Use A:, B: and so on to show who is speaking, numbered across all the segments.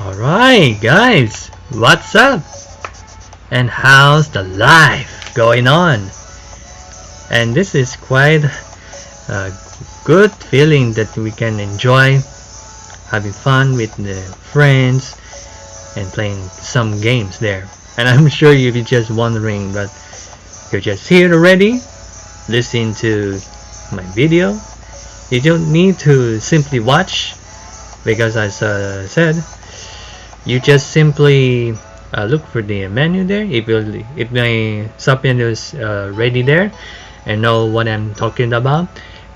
A: Alright guys, what's up? And how's the life going on? And this is quite a good feeling that we can enjoy having fun with the friends and playing some games there. And I'm sure you're just wondering, but you're just here already, listening to my video. You don't need to simply watch, because as I said, you just simply look for the menu there. If my submenu is ready there and know what I'm talking about,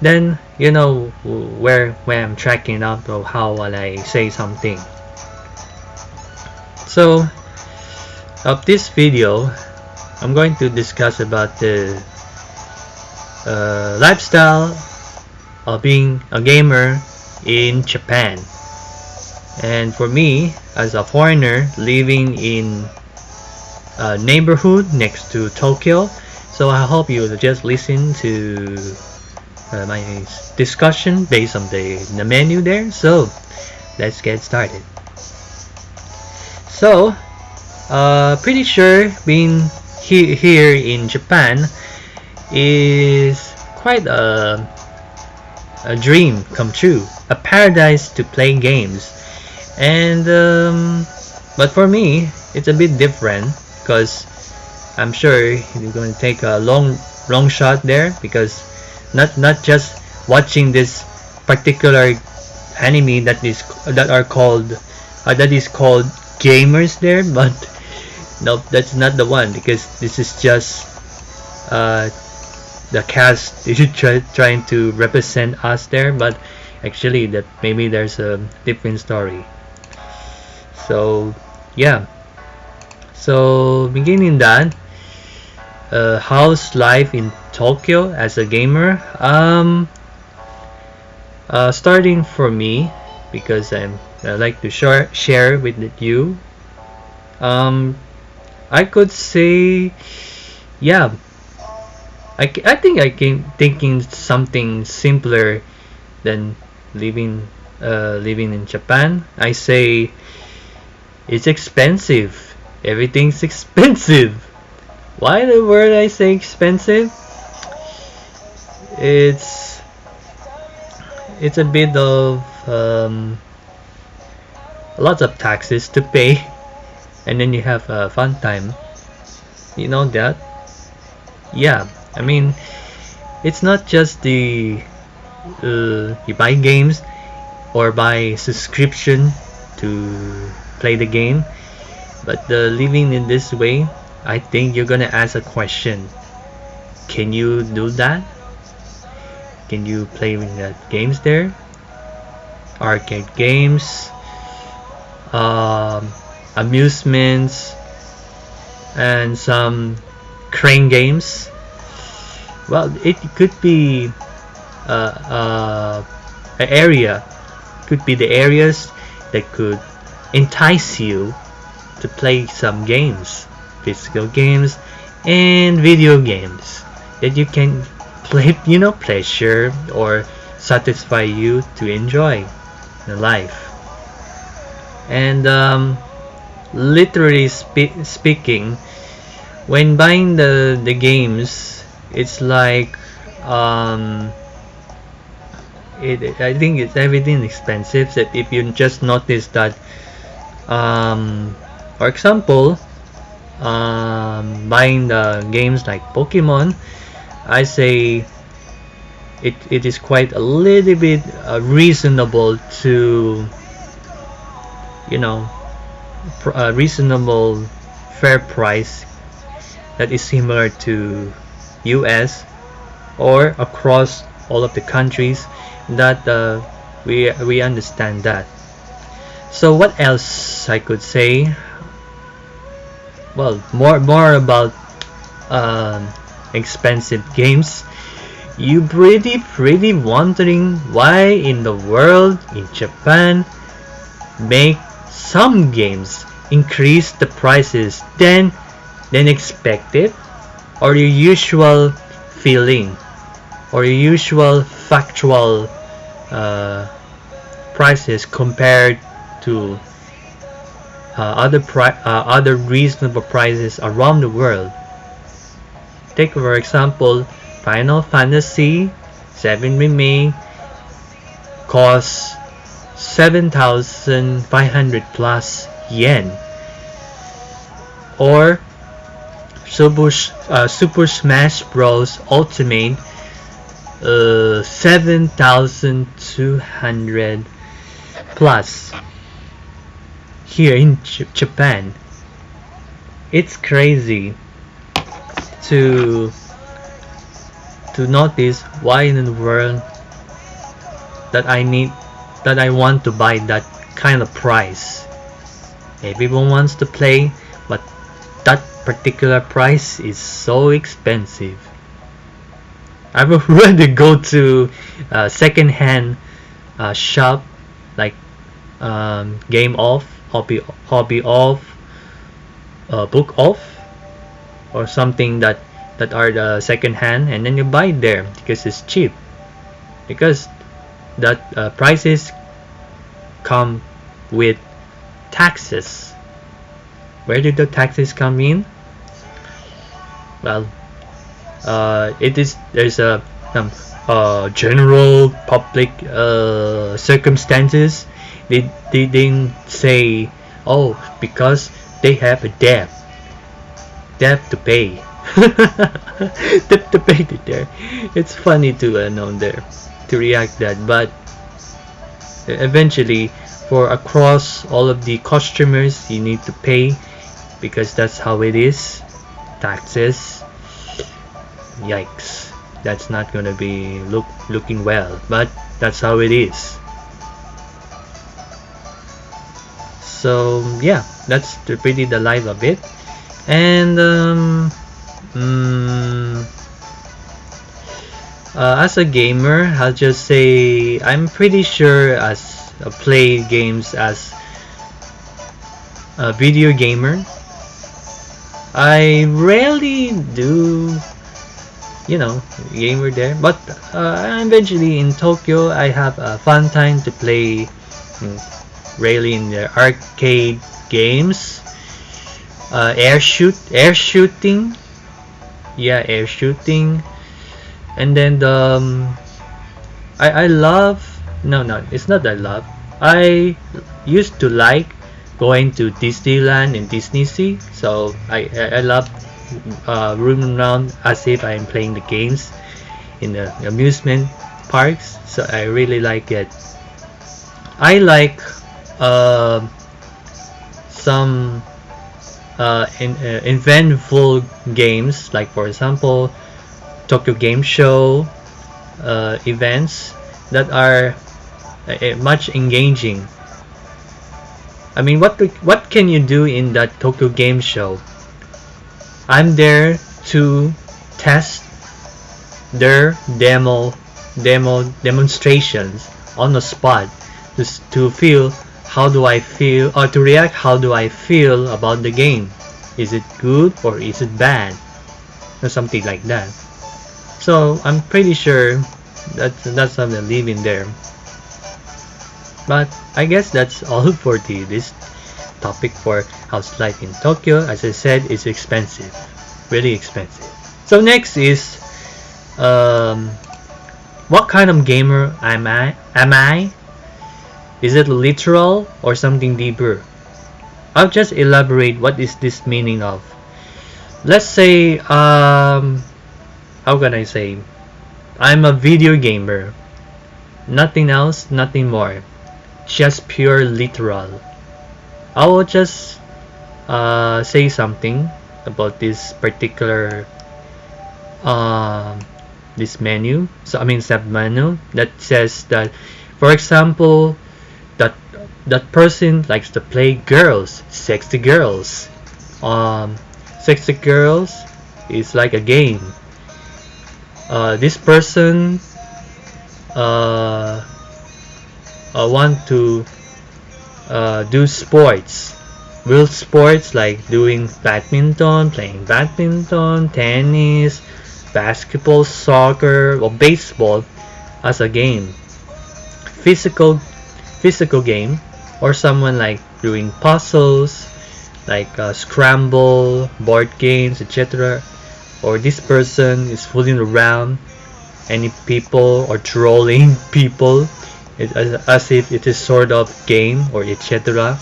A: then you know where I'm tracking up or how will I say something. So of this video, I'm going to discuss about the lifestyle of being a gamer in Japan. And for me, as a foreigner living in a neighborhood next to Tokyo, so I hope you will just listen to my discussion based on the menu there. So let's get started. So pretty sure being here in Japan is quite a dream come true, a paradise to play games. And but for me it's a bit different, because I'm sure you're going to take a long shot there, because not just watching this particular anime that is called gamers there, but no, that's not the one, because this is just the cast is trying to represent us there, but actually that maybe there's a different story. So yeah, so beginning that, how's life in Tokyo as a gamer? Starting for me, because I like to share with you. I could say, yeah, I think I came thinking something simpler than living in Japan. I say it's expensive. Everything's expensive. Why the word I say expensive? It's a bit of lots of taxes to pay, and then you have a fun time. You know that? Yeah. I mean, it's not just the you buy games or buy subscription to play the game, but living in this way, I think you're gonna ask a question: can you do that? Can you play with the games there? Arcade games, amusements, and some crane games. Well, it could be an area, could be the areas that could entice you to play some games, physical games and video games that you can play, pleasure or satisfy you to enjoy the life. And literally speaking, when buying the games, it's like I think it's everything expensive. That if you just notice that, for example, buying the games like Pokemon, I say it is quite a little bit reasonable to, a reasonable fair price that is similar to US or across all of the countries, that we understand that. So what else I could say? Well, more about expensive games. You pretty wondering why in the world in Japan make some games increase the prices than expected, or your usual feeling or your usual factual prices compared to other reasonable prices around the world. Take for example, Final Fantasy 7 Remake costs 7,500 plus yen, or Super Smash Bros. Ultimate 7,200 plus here in Japan. It's crazy to notice why in the world that I want to buy that kind of price. Everyone wants to play, but that particular price is so expensive. I would rather go to a second-hand shop like Game Off, Hobby Off, Book Off, or something that are the second-hand, and then you buy it there because it's cheap. Because that prices come with taxes. Where did the taxes come in? Well, there's a general public circumstances. They didn't say, oh, because they have a debt to pay. Debt to pay there. It's funny to know there to react that, but eventually for across all of the customers you need to pay because that's how it is. Taxes. Yikes, that's not gonna be looking well, but that's how it is. So yeah, that's pretty the life of it. And as a gamer, I'll just say I'm pretty sure as play games as a video gamer. I rarely do, gamer there, but eventually in Tokyo I have a fun time to play rarely in the arcade games, air shooting, and then I love, no, it's not that I love, I used to like going to Disneyland and Disney Sea, so I love roaming around as if I'm playing the games in the amusement parks, so I really like it. I like some eventful games, like for example Tokyo Game Show events that are much engaging. I mean, what can you do in that Tokyo Game Show? I'm there to test their demonstrations on the spot, just to feel how do I feel, or to react how do I feel about the game. Is it good or is it bad, or something like that. So I'm pretty sure that's how they live in there. But I guess that's all for this topic for house life in Tokyo. As I said, it's expensive, really expensive. So next is what kind of gamer am I? Is it literal or something deeper? I'll just elaborate what is this meaning of. Let's say how can I say, I'm a video gamer, nothing else, nothing more, just pure literal. I will just say something about this particular this menu. So I mean sub menu that says that, for example, that person likes to play girls, sexy girls. Sexy girls is like a game. This person want to do sports, real sports, like doing badminton, playing badminton, tennis, basketball, soccer, or baseball as a game. Physical game, or someone like doing puzzles, like scramble, board games, etc. Or this person is fooling around any people or trolling people as if it is sort of game or etc.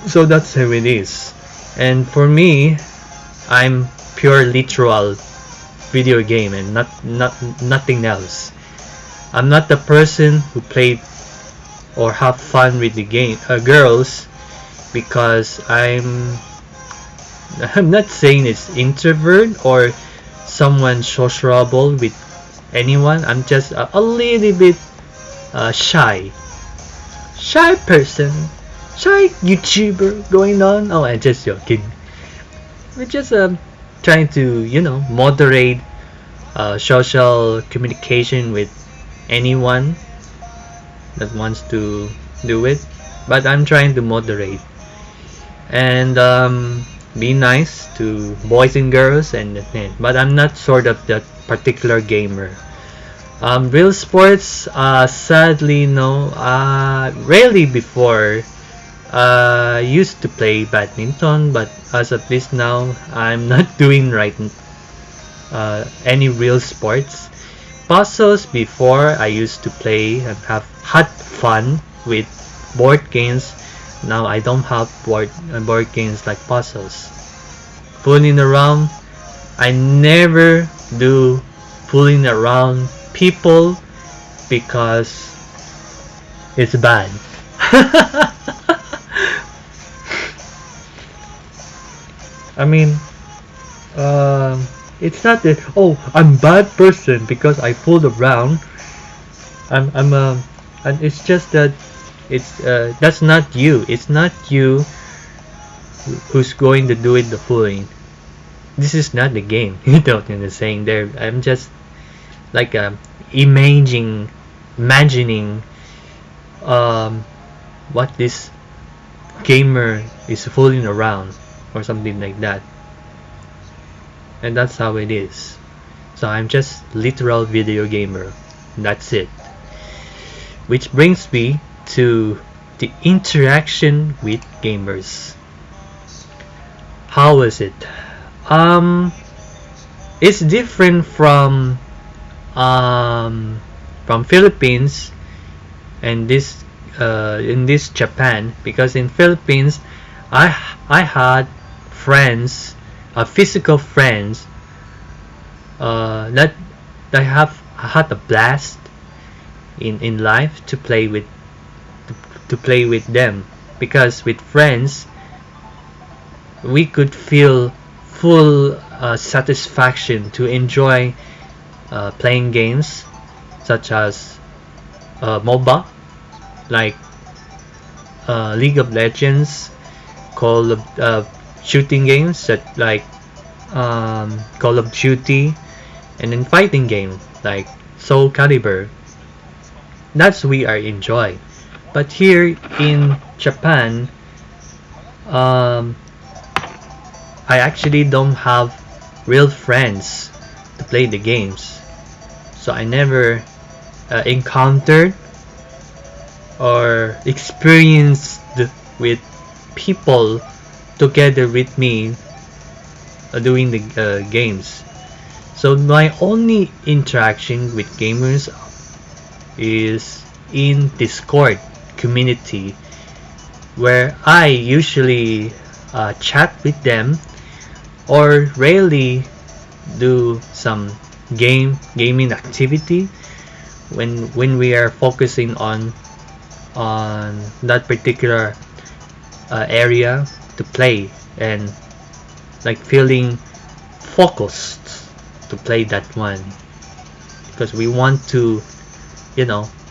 A: So that's how it is. And for me, I'm pure literal video game and nothing else. I'm not the person who play or have fun with the game girls, because I'm not saying it's introvert or someone sociable with anyone. I'm just a little bit shy person, shy YouTuber going on. Oh, I'm just joking. We're just trying to, moderate social communication with anyone that wants to do it. But I'm trying to moderate and be nice to boys and girls, but I'm not sort of that particular gamer. Real sports, sadly no. Rarely before. Used to play badminton, but as of this now, I'm not doing any real sports. Puzzles before, I used to play and have had fun with board games. Now I don't have board games like puzzles. Fooling around, I never do fooling around people because it's bad. I mean, it's not that, oh, I'm bad person because I fooled around. And it's just that it's that's not you. It's not you who's going to do it the fooling. This is not the game. You know what I'm saying there. I'm just like imagining what this gamer is fooling around or something like that. And that's how it is. So I'm just literal video gamer. That's it. Which brings me to the interaction with gamers. How is it? It's different from Philippines and this in this Japan, because in Philippines I had friends, physical friends that I have had a blast in life to play with them, because with friends we could feel full satisfaction to enjoy playing games such as MOBA, like League of Legends, Call of shooting games like Call of Duty, and then fighting game like Soul Calibur. That's we are enjoy. But here in Japan, I actually don't have real friends to play the games, so I never encountered or experienced with people together with me doing the games. So my only interaction with gamers is in Discord community, where I usually chat with them or rarely do some gaming activity when we are focusing on that particular area to play, and like feeling focused to play that one, because we want to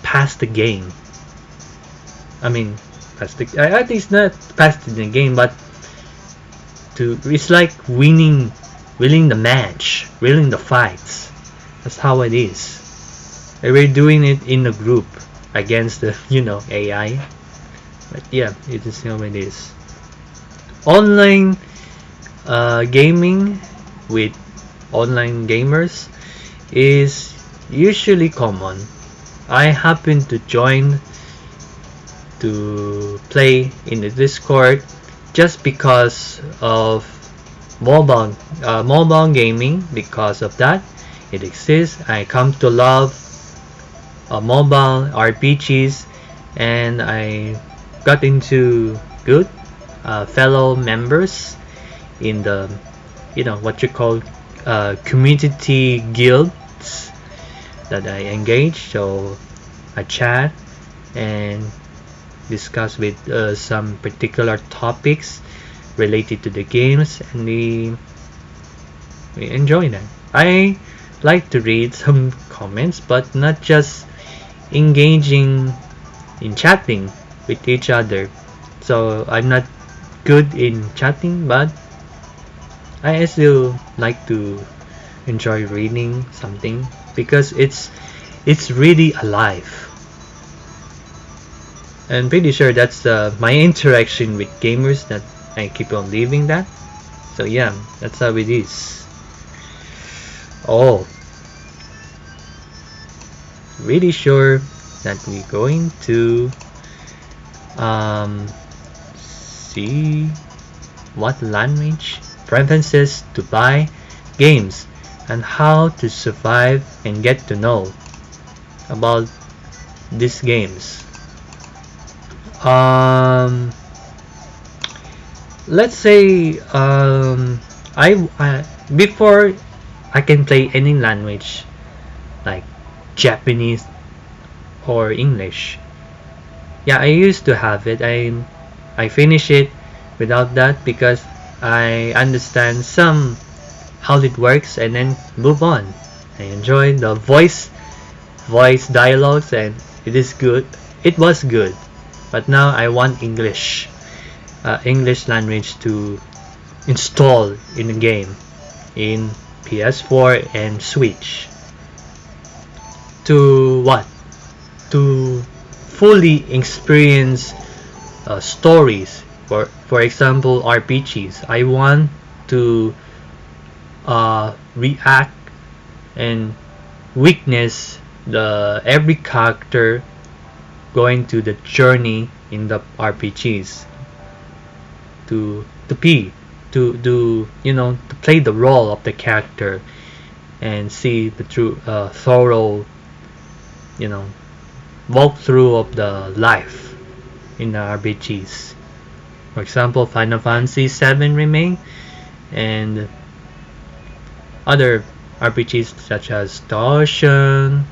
A: pass the game. I mean, at least not pass the game, but it's like winning the match, winning the fights. That's how it is. And we're doing it in a group against the AI. But yeah, it is how it is. Online gaming with online gamers is usually common. I happen to join to play in the Discord just because of mobile gaming. Because of that, it exists. I come to love mobile RPGs, and I got into good fellow members in the what you call community guilds that I engage. So I chat and discuss with some particular topics related to the games, and we enjoy that. I like to read some comments, but not just engaging in chatting with each other. So I'm not good in chatting, but I still like to enjoy reading something because it's really alive. I'm pretty sure that's my interaction with gamers that I keep on leaving that. So yeah, that's how it is. Oh, really sure that we're going to see what language preferences to buy games and how to survive and get to know about these games. Let's say I before I can play any language like Japanese or English. Yeah, I used to have it. I finish it without that because I understand some how it works and then move on. I enjoy the voice dialogues, and it is good. It was good, but now I want English language to install in the game in PS4 and Switch to fully experience stories. For example, RPGs. I want to react and witness the every character going to the journey in the RPGs to play the role of the character and see the true thorough walkthrough of the life in the RPGs. For example, Final Fantasy VII Remake and other RPGs such as Star Ocean,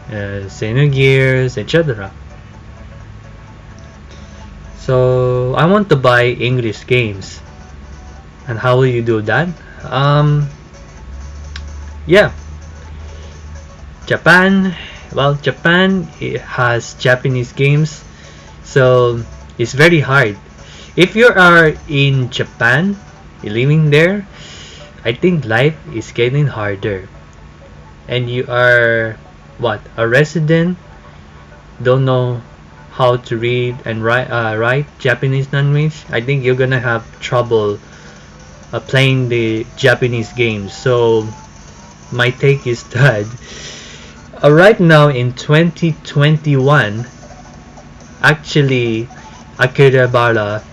A: Xenogears, etc. So I want to buy English games. And how will you do that? Yeah, Japan. Well, Japan has Japanese games, so it's very hard. If you are in Japan, you're living there, I think life is getting harder. And you are a resident, don't know how to read and write Japanese language. I think you're gonna have trouble playing the Japanese games. So my take is that right now in 2021, actually Akihabara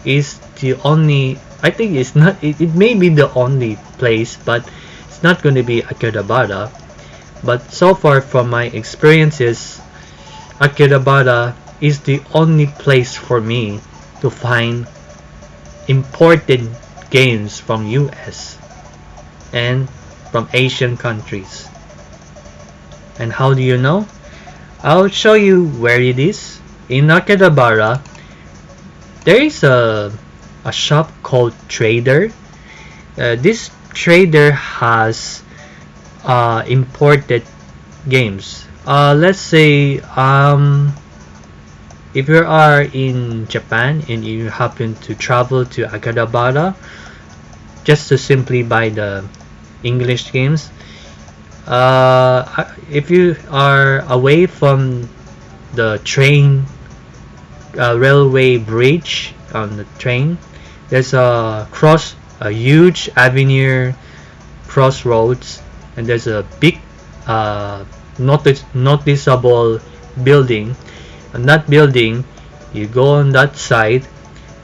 A: is the only, I think it's not, it may be the only place, but it's not going to be Akihabara. But so far from my experiences, Akihabara is the only place for me to find imported games from US and from Asian countries. And how do you know? I'll show you where it is. In Akihabara, there is a shop called Trader. This trader has imported games. Let's say if you are in Japan and you happen to travel to Akihabara just to simply buy the English games, if you are away from the train railway bridge on the train, there's a huge avenue crossroads, and there's a big noticeable building. And that building You go on that side,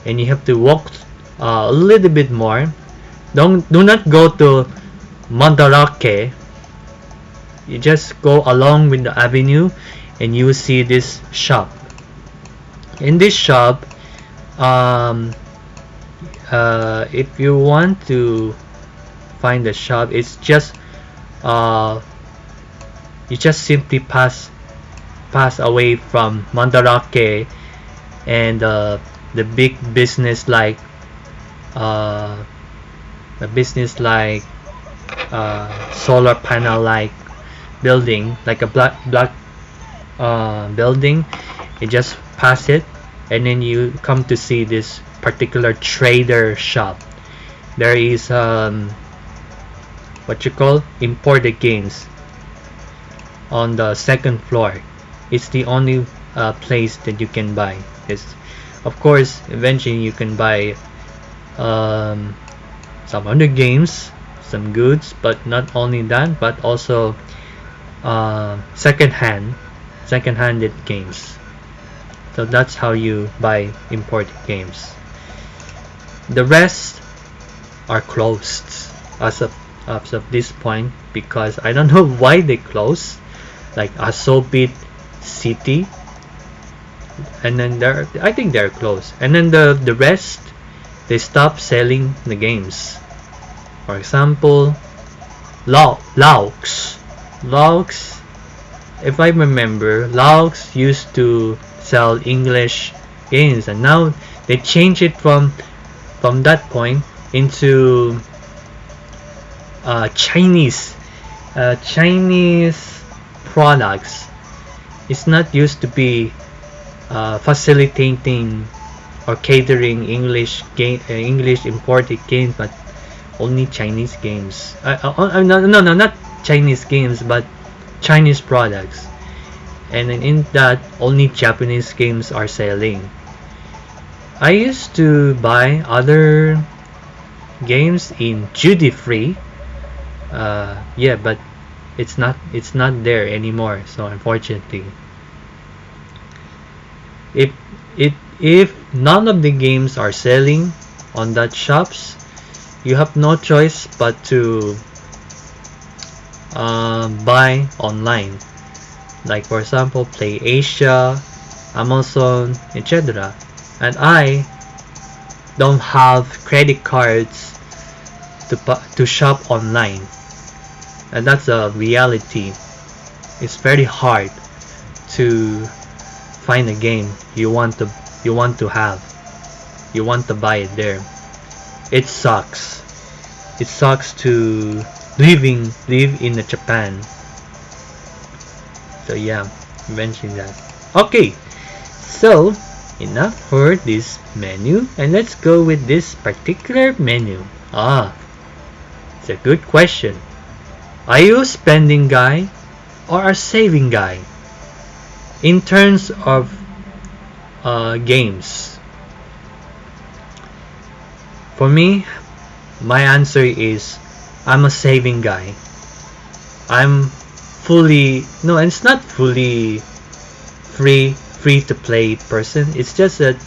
A: and you have to walk a little bit more. Do not go to Mandarake. You just go along with the avenue, and you will see this shop. In this shop, if you want to find the shop, it's just you just simply pass away from Mandarake and the big business like solar panel like building, like a black building. You just pass it, and then you come to see this particular trader shop. There is what you call imported games on the second floor. It's the only place that you can buy this. Of course, eventually you can buy some other games, some goods, but not only that, but also second-handed games. So that's how you buy imported games. The rest are closed as of this point, because I don't know why they closed. Like Asobit City, and then I think they're closed. And then the rest, they stop selling the games. For example, Laux. If I remember, Laux used to sell English games, and now they changed it from that point into Chinese products. It's not used to be facilitating or catering English imported games, but only Chinese games. No, not Chinese games, but Chinese products. And then in that, only Japanese games are selling. I used to buy other games in duty free. Yeah, but it's not there anymore. So unfortunately, if none of the games are selling on that shops, you have no choice but to buy online. Like for example, PlayAsia, Amazon, etc. And I don't have credit cards to shop online, and that's a reality. It's very hard to find a game you want to buy it there. It sucks. It sucks to live in Japan. So yeah, mention that. Okay, so enough for this menu, and let's go with this particular menu. It's a good question. Are you a spending guy or a saving guy in terms of games? For me, my answer is I'm a saving guy. It's not fully free to play person. It's just that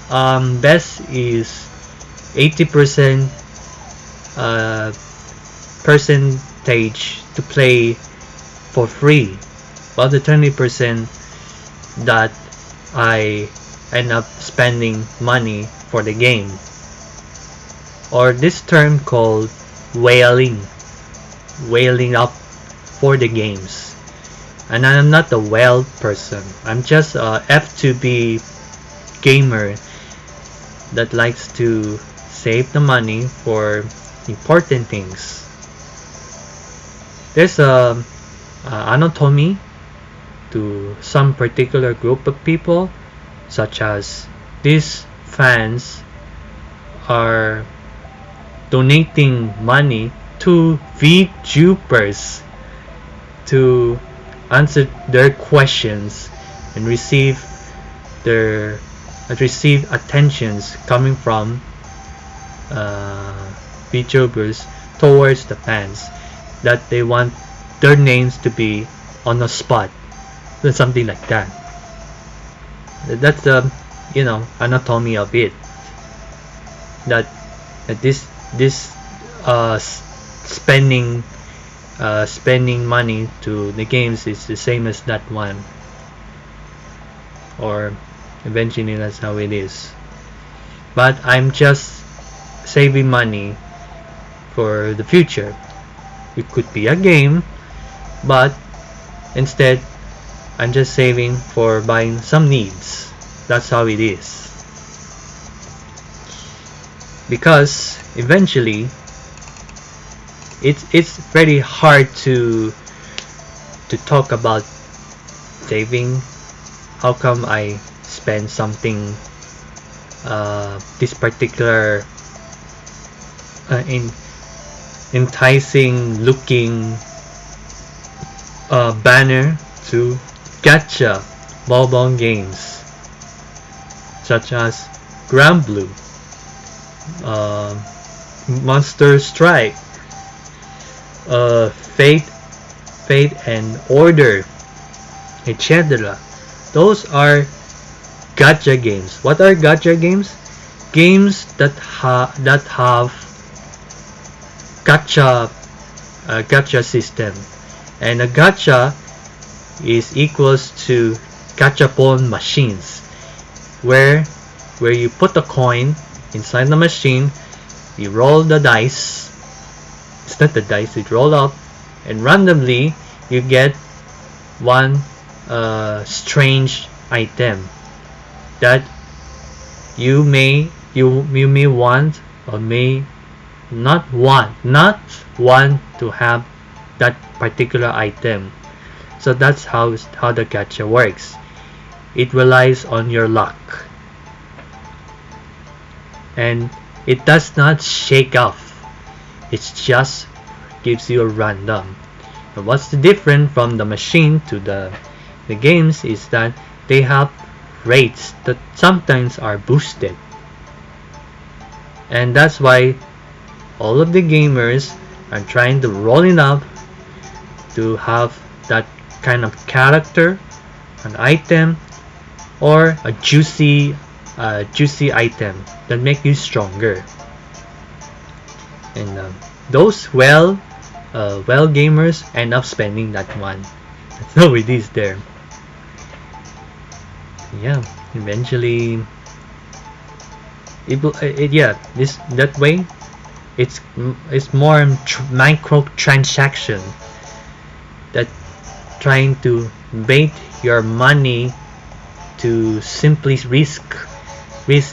A: best is 80% percentage to play for free, while the 20% that I end up spending money for the game, or this term called whaling up for the games. And I'm not a whale person. I'm just a F2B gamer that likes to save the money for important things. There's a anatomy to some particular group of people, such as these fans are donating money to VTubers to answer their questions and receive attentions coming from VTubers towards the fans, that they want their names to be on the spot, something like that. That's anatomy of it, that this spending money to the games is the same as that one, or eventually that's how it is. But I'm just saving money for the future. It could be a game, but instead I'm just saving for buying some needs. That's how it is. Because eventually it's very hard to talk about saving. How come I spend something, this particular enticing looking banner to Gacha mobile games such as Grand Blue, Monster Strike, Fate and Order, etc. Those are gacha games. What are gacha games? Games that have gacha system, and a gacha is equals to gachapon machines, where you put a coin inside the machine, you roll the dice. It's not the dice, it roll up, and randomly you get one strange item that you may want or may not want to have that particular item. So that's how the gacha works. It relies on your luck, and it does not shake off. It just gives you a random. And what's the difference from the machine to the games is that they have rates that sometimes are boosted, and that's why all of the gamers are trying to roll it up to have that kind of character, an item, or a juicy item that make you stronger. And those well gamers end up spending that one. That's how it is there. Yeah, eventually that way it's more micro transaction that trying to bait your money to simply risk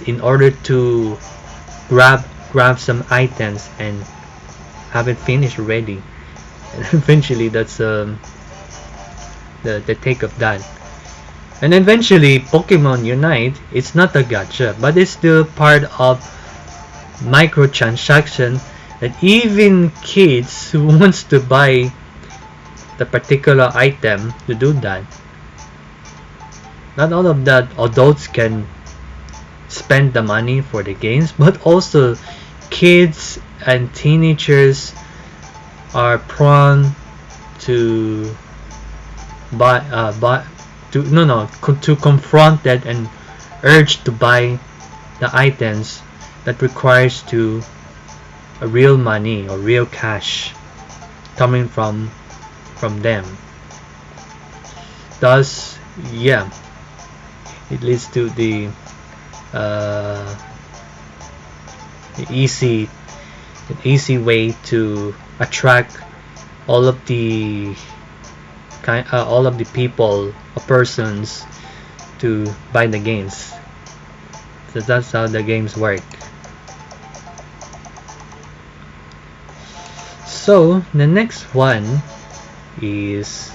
A: in order to grab some items and have it finished already. And eventually that's the take of that. And eventually Pokemon Unite, it's not a gacha, but it's still part of microtransaction that even kids who wants to buy the particular item to do that. Not all of that adults can spend the money for the games, but also kids and teenagers are prone to to confront that and urge to buy the items that requires to a real money or real cash coming from them. Thus, yeah, it leads to the easy way to attract all of the people or persons to buy the games. So that's how the games work. So the next one is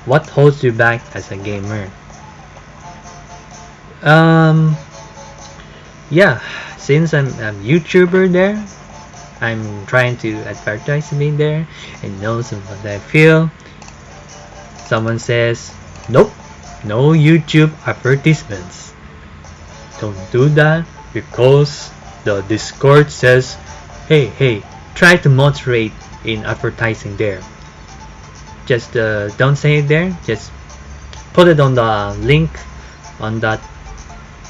A: what holds you back as a gamer. Yeah, since I'm a YouTuber there, I'm trying to advertise me there and know some what I feel. Someone says, nope, no YouTube advertisements. Don't do that because the Discord says, hey, try to moderate in advertising there. Just don't say it there. Just put it on the link on that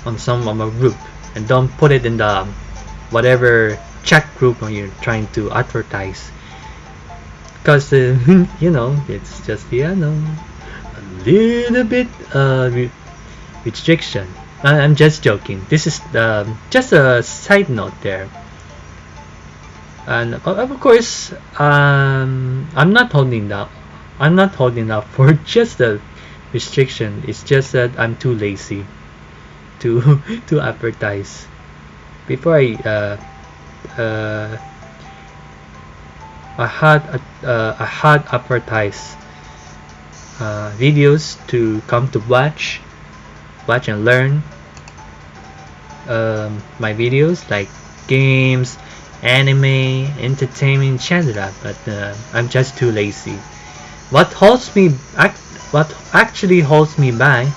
A: on some of a group, and don't put it in the whatever chat group when you're trying to advertise, because you know, it's just a little bit restriction. I'm just joking. This is just a side note there. And of course, I'm not holding up. I'm not holding up for just a restriction. It's just that I'm too lazy to to advertise. Before I had advertised videos to come to watch and learn my videos, like games, anime, entertainment, etc. But I'm just too lazy. What actually holds me back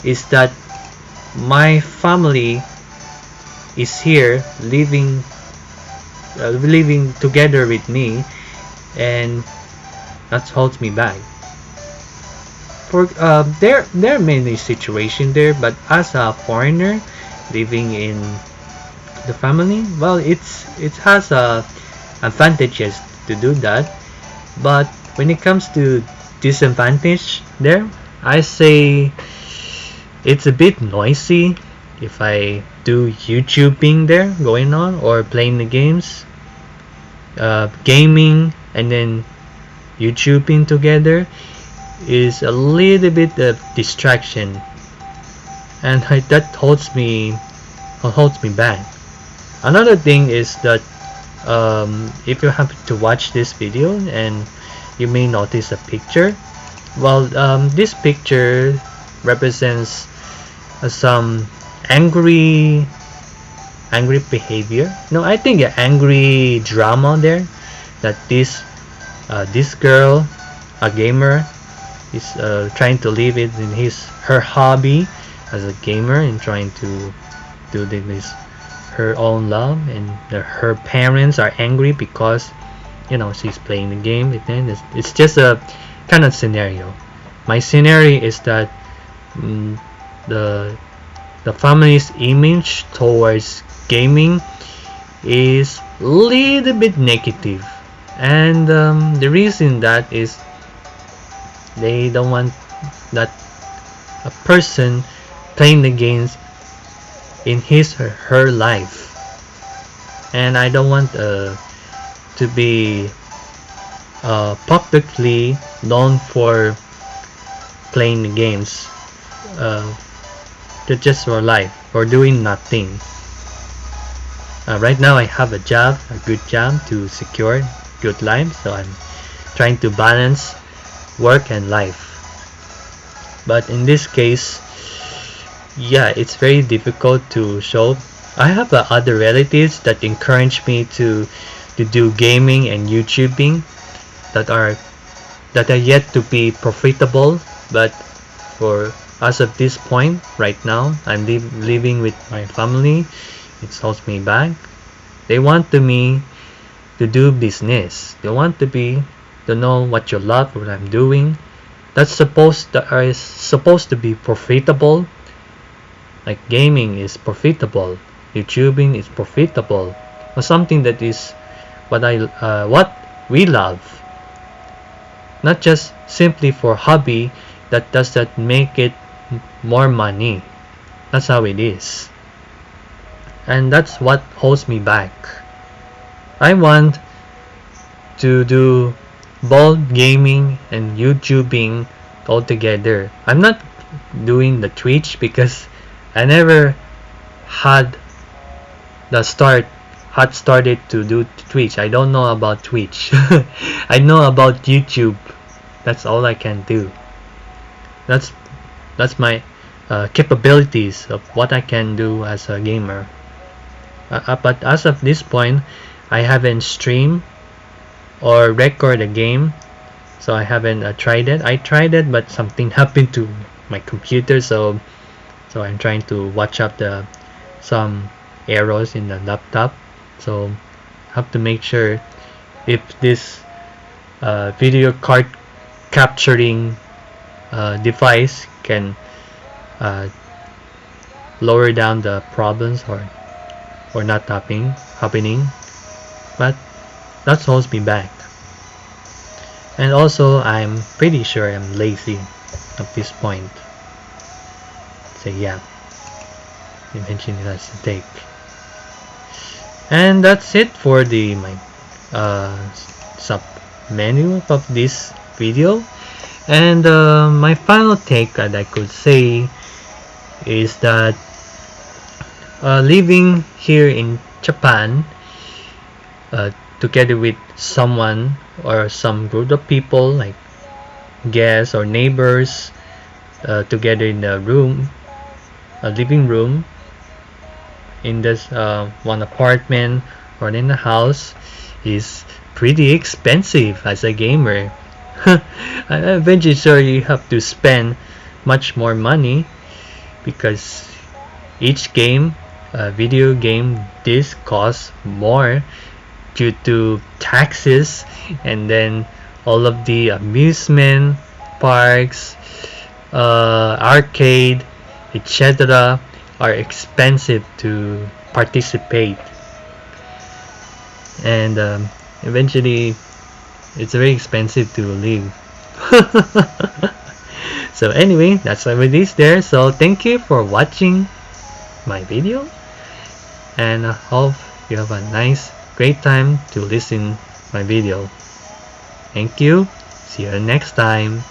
A: is that my family is here living together with me, and that holds me back. For there are many situations there, but as a foreigner living in the family, well, it has advantages to do that, but when it comes to disadvantage there, I say it's a bit noisy if I do YouTubing there going on, or playing the games, gaming and then YouTubing together is a little bit of distraction, and that holds me back. Another thing is that if you happen to watch this video and you may notice a picture, well, this picture represents some angry behavior. No, I think angry drama there, that this girl, a gamer, is trying to live it in her hobby as a gamer, and trying to do this her own love, and her parents are angry because she's playing the game. It's just a kind of scenario. My scenario is that the family's image towards gaming is a little bit negative, and the reason that is they don't want that a person playing the games in his or her life, and I don't want to be publicly known for playing the games just for life, or doing nothing. Right now I have a good job to secure good life, so I'm trying to balance work and life. But in this case, yeah, it's very difficult to show. I have other relatives that encourage me to do gaming and YouTubing that are yet to be profitable, but for as of this point right now, I'm living with my family. It holds me back. They want me to do business. They want to know what you love, what I'm doing. That's supposed to be profitable. Like gaming is profitable, YouTubing is profitable, or something that is what we love. Not just simply for hobby that does not make it more money. That's how it is. And that's what holds me back. I want to do both gaming and YouTubing all together. I'm not doing the Twitch because I never had started to do Twitch. I don't know about Twitch. I know about YouTube. That's all I can do. That's my capabilities of what I can do as a gamer. But as of this point, I haven't streamed or record a game, so I haven't tried it. I tried it, but something happened to my computer, so I'm trying to watch up some errors in the laptop. So have to make sure if this video card capturing device can lower down the problems or not happening, but that holds me back. And also, I'm pretty sure I'm lazy at this point. So yeah, eventually it has to take. And that's it for my sub menu of this video. And my final take that I could say is that living here in Japan together with someone or some group of people like guests or neighbors together in a living room in this one apartment or in a house is pretty expensive as a gamer. Eventually sure you have to spend much more money because each game video game disc costs more due to taxes, and then all of the amusement parks, arcade, etc. are expensive to participate, and eventually it's very expensive to live. So anyway, that's why it is there. So thank you for watching my video, and I hope you have a great time to listen my video. Thank you. See you next time.